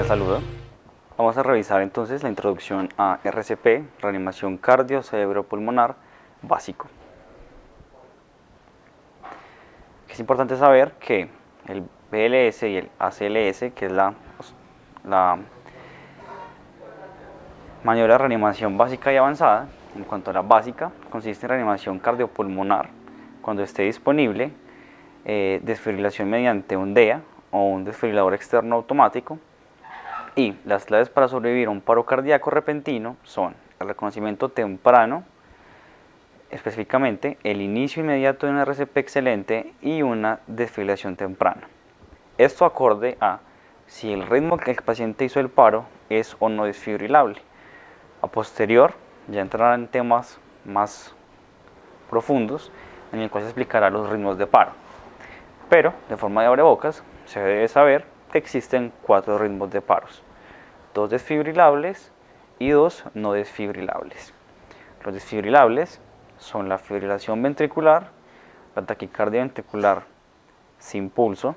saludo. Vamos a revisar entonces la introducción a RCP, reanimación cardio cerebropulmonar básico. Es importante saber que el BLS y el ACLS, que es la maniobra de reanimación básica y avanzada, en cuanto a la básica, consiste en reanimación cardiopulmonar cuando esté disponible, desfibrilación mediante un DEA o un desfibrilador externo automático. Y las claves para sobrevivir a un paro cardíaco repentino son el reconocimiento temprano, específicamente el inicio inmediato de una RCP excelente y una desfibrilación temprana. Esto acorde a si el ritmo que el paciente hizo el paro es o no desfibrilable. A posterior ya entrarán en temas más profundos en el cual se explicará los ritmos de paro. Pero, de forma de abrebocas, se debe saber que existen 4 ritmos de paros: 2 desfibrilables y 2 no desfibrilables. Los desfibrilables son la fibrilación ventricular, la taquicardia ventricular sin pulso,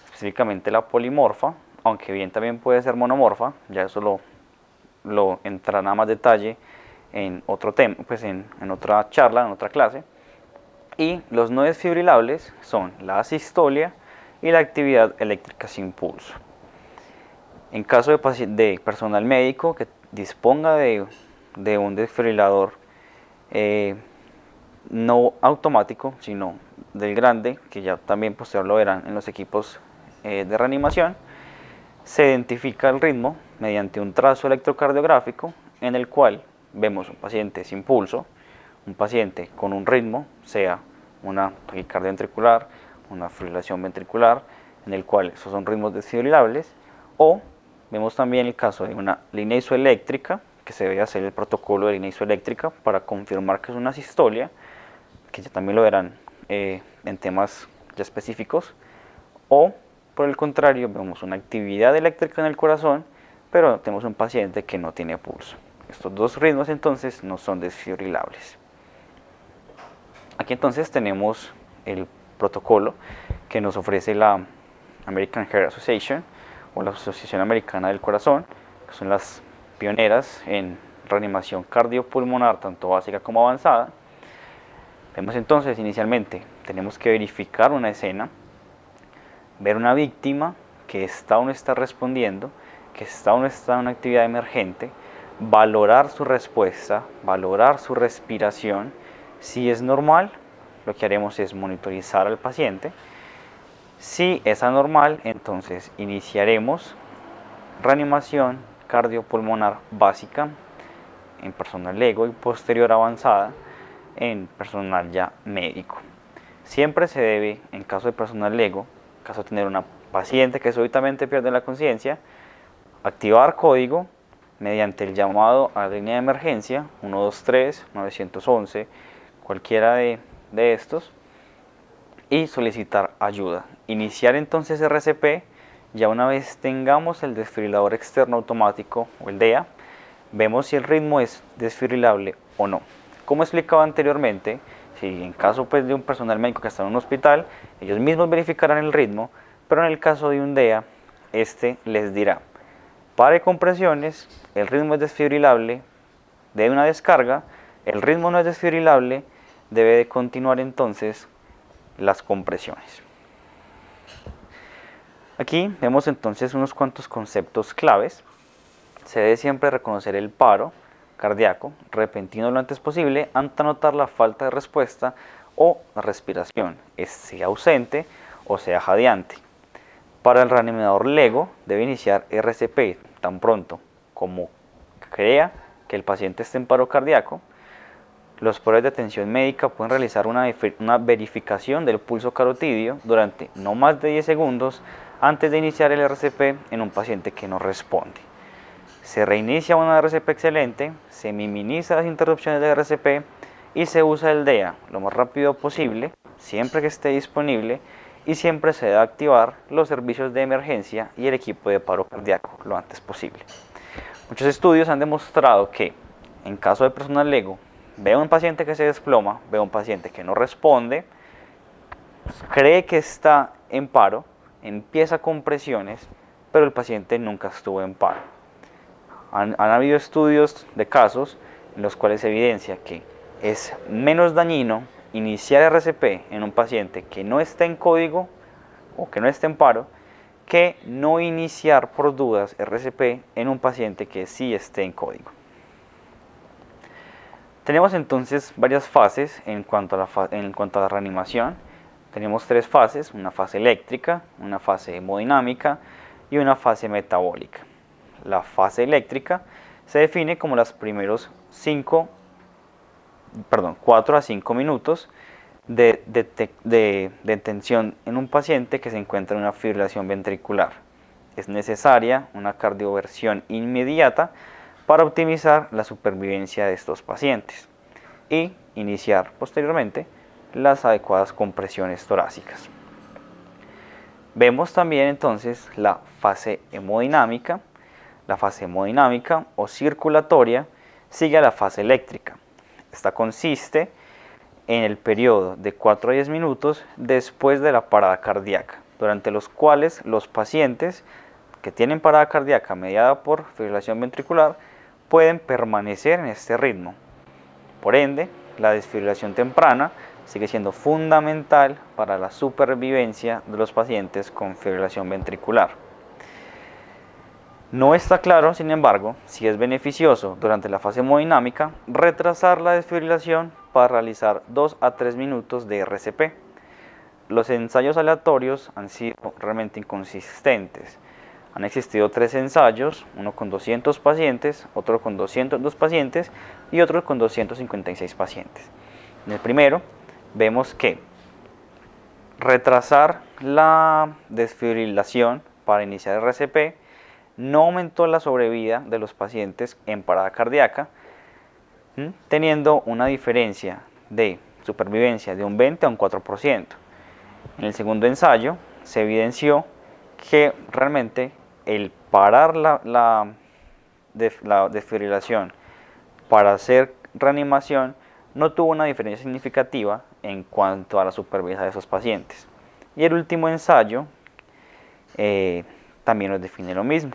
específicamente la polimorfa, aunque bien también puede ser monomorfa, ya eso lo entrará a más detalle en otro tema, pues en otra charla, en otra clase. Y los no desfibrilables son la asistolia y la actividad eléctrica sin pulso. En caso de personal médico que disponga de un desfibrilador no automático, sino del grande, que ya también posterior lo verán en los equipos de reanimación, se identifica el ritmo mediante un trazo electrocardiográfico en el cual vemos un paciente sin pulso, un paciente con un ritmo, sea una taquicardia ventricular, una fibrilación ventricular, en el cual esos son ritmos desfibrilables, o vemos también el caso de una línea isoeléctrica, que se debe hacer el protocolo de línea isoeléctrica para confirmar que es una sistolia, que ya también lo verán en temas ya específicos, o por el contrario vemos una actividad eléctrica en el corazón, pero tenemos un paciente que no tiene pulso. Estos dos ritmos entonces no son desfibrilables. Aquí entonces tenemos el protocolo que nos ofrece la American Heart Association o la Asociación Americana del Corazón, que son las pioneras en reanimación cardiopulmonar tanto básica como avanzada. Vemos entonces inicialmente, tenemos que verificar una escena, ver una víctima que está o no está respondiendo, que está o no está en una actividad emergente, valorar su respuesta, valorar su respiración. Si es normal, lo que haremos es monitorizar al paciente. Si es anormal, entonces iniciaremos reanimación cardiopulmonar básica en personal LEGO y posterior avanzada en personal ya médico. Siempre se debe, en caso de personal LEGO, en caso de tener una paciente que súbitamente pierde la conciencia, activar código mediante el llamado a la línea de emergencia 123, 911, cualquiera de estos, y solicitar ayuda. Iniciar entonces RCP. Ya una vez tengamos el desfibrilador externo automático o el DEA, vemos si el ritmo es desfibrilable o no. Como explicaba anteriormente, si en caso pues, de un personal médico que está en un hospital, ellos mismos verificarán el ritmo, pero en el caso de un DEA, este les dirá: pare compresiones, el ritmo es desfibrilable, debe una descarga, el ritmo no es desfibrilable, debe de continuar entonces las compresiones. Aquí vemos entonces unos cuantos conceptos claves. Se debe siempre reconocer el paro cardíaco repentino lo antes posible ante notar la falta de respuesta o respiración, sea ausente o sea jadeante. Para el reanimador LEGO debe iniciar RCP tan pronto como crea que el paciente esté en paro cardíaco. Los proveedores de atención médica pueden realizar una verificación del pulso carotidio durante no más de 10 segundos antes de iniciar el RCP en un paciente que no responde. Se reinicia una RCP excelente, se minimiza las interrupciones de RCP y se usa el DEA lo más rápido posible, siempre que esté disponible, y siempre se debe activar los servicios de emergencia y el equipo de paro cardíaco lo antes posible. Muchos estudios han demostrado que en caso de personal LEGO, ve a un paciente que se desploma, ve a un paciente que no responde, cree que está en paro, empieza compresiones, pero el paciente nunca estuvo en paro. Han habido estudios de casos en los cuales se evidencia que es menos dañino iniciar RCP en un paciente que no esté en código o que no esté en paro, que no iniciar por dudas RCP en un paciente que sí esté en código. Tenemos entonces varias fases en cuanto a la reanimación. Tenemos tres fases: una fase eléctrica, una fase hemodinámica y una fase metabólica. La fase eléctrica se define como los primeros 4 a 5 minutos de tensión en un paciente que se encuentra en una fibrilación ventricular. Es necesaria una cardioversión inmediata para optimizar la supervivencia de estos pacientes y iniciar posteriormente las adecuadas compresiones torácicas. Vemos también entonces la fase hemodinámica. La fase hemodinámica o circulatoria sigue a la fase eléctrica. Esta consiste en el periodo de 4 a 10 minutos después de la parada cardíaca, durante los cuales los pacientes que tienen parada cardíaca mediada por fibrilación ventricular pueden permanecer en este ritmo. Por ende, la desfibrilación temprana sigue siendo fundamental para la supervivencia de los pacientes con fibrilación ventricular. No está claro, sin embargo, si es beneficioso durante la fase hemodinámica retrasar la desfibrilación para realizar 2 a 3 minutos de RCP. Los ensayos aleatorios han sido realmente inconsistentes. Han existido 3 ensayos, uno con 200 pacientes, otro con 202 pacientes y otro con 256 pacientes. En el primero vemos que retrasar la desfibrilación para iniciar RCP no aumentó la sobrevida de los pacientes en parada cardíaca, teniendo una diferencia de supervivencia de un 20 a un 4%. En el segundo ensayo se evidenció que realmente el parar la desfibrilación para hacer reanimación no tuvo una diferencia significativa en cuanto a la supervivencia de esos pacientes. Y el último ensayo también nos define lo mismo.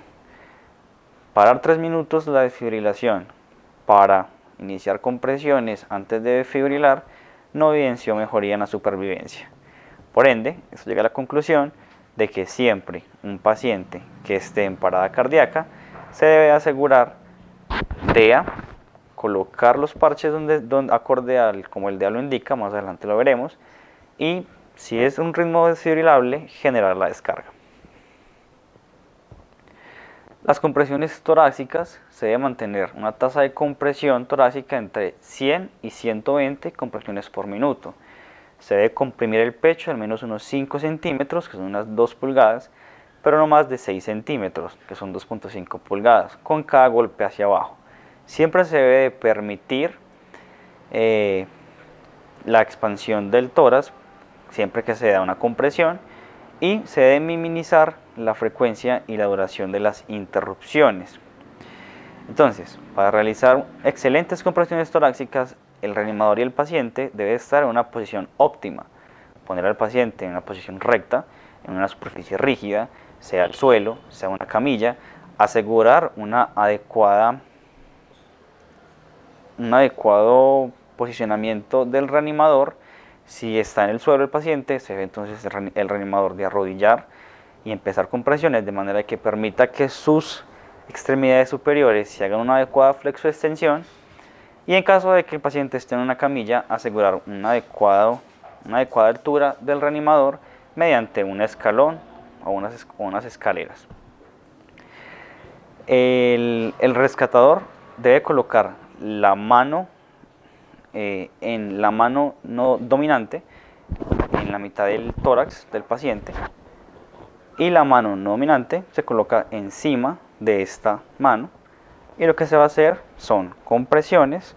Parar 3 minutos la desfibrilación para iniciar compresiones antes de desfibrilar no evidenció mejoría en la supervivencia. Por ende, esto llega a la conclusión de que siempre un paciente que esté en parada cardíaca se debe asegurar de colocar los parches acorde como el DEA lo indica, más adelante lo veremos, y si es un ritmo desfibrilable, generar la descarga. Las compresiones torácicas se debe mantener una tasa de compresión torácica entre 100 y 120 compresiones por minuto. Se debe comprimir el pecho al menos unos 5 centímetros, que son unas 2 pulgadas, pero no más de 6 centímetros, que son 2.5 pulgadas, con cada golpe hacia abajo. Siempre se debe de permitir la expansión del tórax, siempre que se da una compresión, y se debe minimizar la frecuencia y la duración de las interrupciones. Entonces, para realizar excelentes compresiones torácicas, el reanimador y el paciente deben estar en una posición óptima. Poner al paciente en una posición recta, en una superficie rígida, sea el suelo, sea una camilla, asegurar un adecuado posicionamiento del reanimador. Si está en el suelo el paciente, se debe entonces el reanimador de arrodillar y empezar compresiones de manera que permita que sus extremidades superiores se hagan una adecuada flexoextensión, y en caso de que el paciente esté en una camilla, asegurar una adecuada altura del reanimador mediante un escalón o unas escaleras. El rescatador debe colocar la mano en la mano no dominante en la mitad del tórax del paciente, y la mano no dominante se coloca encima de esta mano, y lo que se va a hacer son compresiones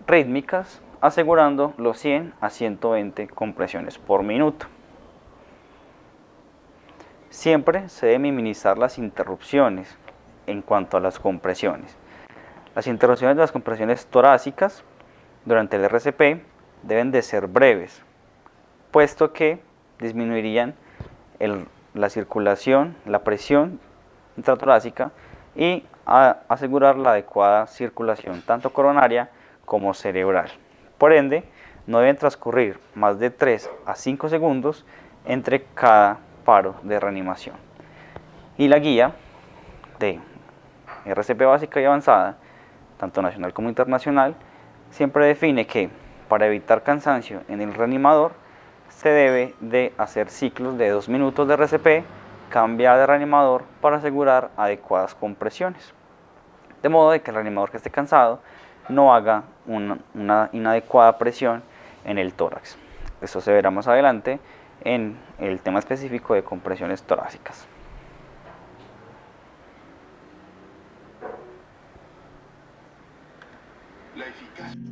rítmicas asegurando los 100 a 120 compresiones por minuto. Siempre se deben minimizar las interrupciones en cuanto a las compresiones. Las interrupciones de las compresiones torácicas durante el RCP deben de ser breves, puesto que disminuirían la circulación, la presión intratorácica y asegurar la adecuada circulación tanto coronaria como cerebral. Por ende, no deben transcurrir más de 3 a 5 segundos entre cada paro de reanimación. Y la guía de RCP básica y avanzada, tanto nacional como internacional, siempre define que para evitar cansancio en el reanimador se debe de hacer ciclos de 2 minutos de RCP, cambiar de reanimador para asegurar adecuadas compresiones. De modo de que el reanimador que esté cansado no haga una inadecuada presión en el tórax. Esto se verá más adelante en el tema específico de compresiones torácicas.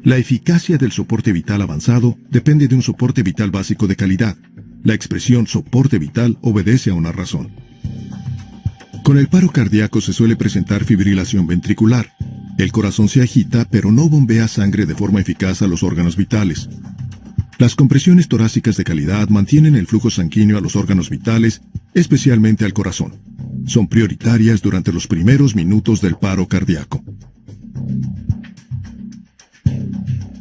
La eficacia del soporte vital avanzado depende de un soporte vital básico de calidad. La expresión soporte vital obedece a una razón. Con el paro cardíaco se suele presentar fibrilación ventricular. El corazón se agita, pero no bombea sangre de forma eficaz a los órganos vitales. Las compresiones torácicas de calidad mantienen el flujo sanguíneo a los órganos vitales, especialmente al corazón. Son prioritarias durante los primeros minutos del paro cardíaco.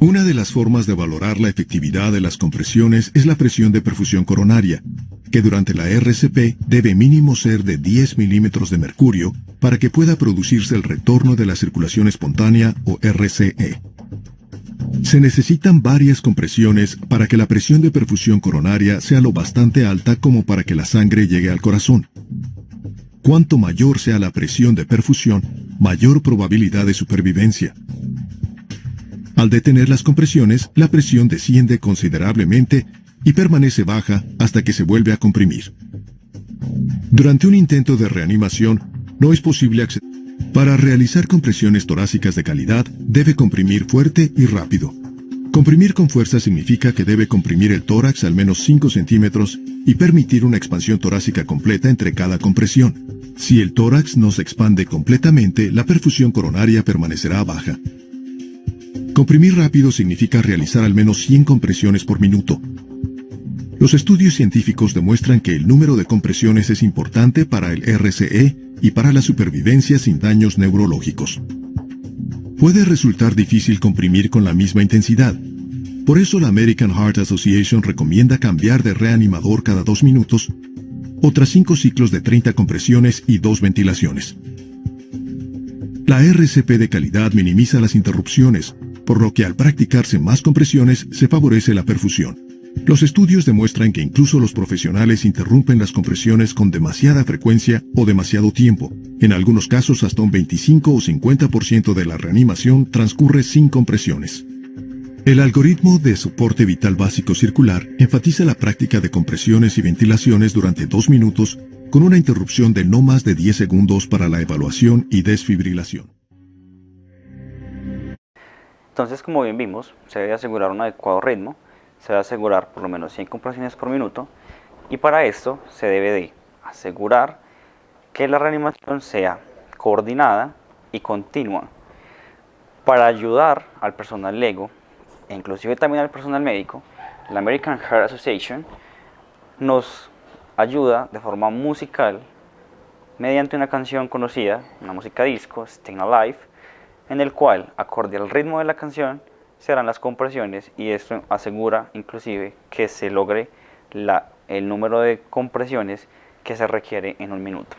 Una de las formas de valorar la efectividad de las compresiones es la presión de perfusión coronaria, que durante la RCP debe mínimo ser de 10 milímetros de mercurio para que pueda producirse el retorno de la circulación espontánea o RCE. Se necesitan varias compresiones para que la presión de perfusión coronaria sea lo bastante alta como para que la sangre llegue al corazón. Cuanto mayor sea la presión de perfusión, mayor probabilidad de supervivencia. Al detener las compresiones, la presión desciende considerablemente y permanece baja hasta que se vuelve a comprimir. Durante un intento de reanimación, no es posible acceder. Para realizar compresiones torácicas de calidad, debe comprimir fuerte y rápido. Comprimir con fuerza significa que debe comprimir el tórax al menos 5 centímetros y permitir una expansión torácica completa entre cada compresión. Si el tórax no se expande completamente, la perfusión coronaria permanecerá baja. Comprimir rápido significa realizar al menos 100 compresiones por minuto. Los estudios científicos demuestran que el número de compresiones es importante para el RCE y para la supervivencia sin daños neurológicos. Puede resultar difícil comprimir con la misma intensidad. Por eso la American Heart Association recomienda cambiar de reanimador cada 2 minutos o tras 5 ciclos de 30 compresiones y 2 ventilaciones. La RCP de calidad minimiza las interrupciones, por lo que al practicarse más compresiones se favorece la perfusión. Los estudios demuestran que incluso los profesionales interrumpen las compresiones con demasiada frecuencia o demasiado tiempo. En algunos casos hasta un 25 o 50% de la reanimación transcurre sin compresiones. El algoritmo de soporte vital básico circular enfatiza la práctica de compresiones y ventilaciones durante 2 minutos con una interrupción de no más de 10 segundos para la evaluación y desfibrilación. Entonces, como bien vimos, se debe asegurar un adecuado ritmo, se debe asegurar por lo menos 100 compresiones por minuto y para esto se debe de asegurar que la reanimación sea coordinada y continua. Para ayudar al personal LEGO e inclusive también al personal médico, la American Heart Association nos ayuda de forma musical mediante una canción conocida, una música disco, Staying Alive, en el cual, acorde al ritmo de la canción, se harán las compresiones y esto asegura inclusive que se logre el número de compresiones que se requiere en un minuto.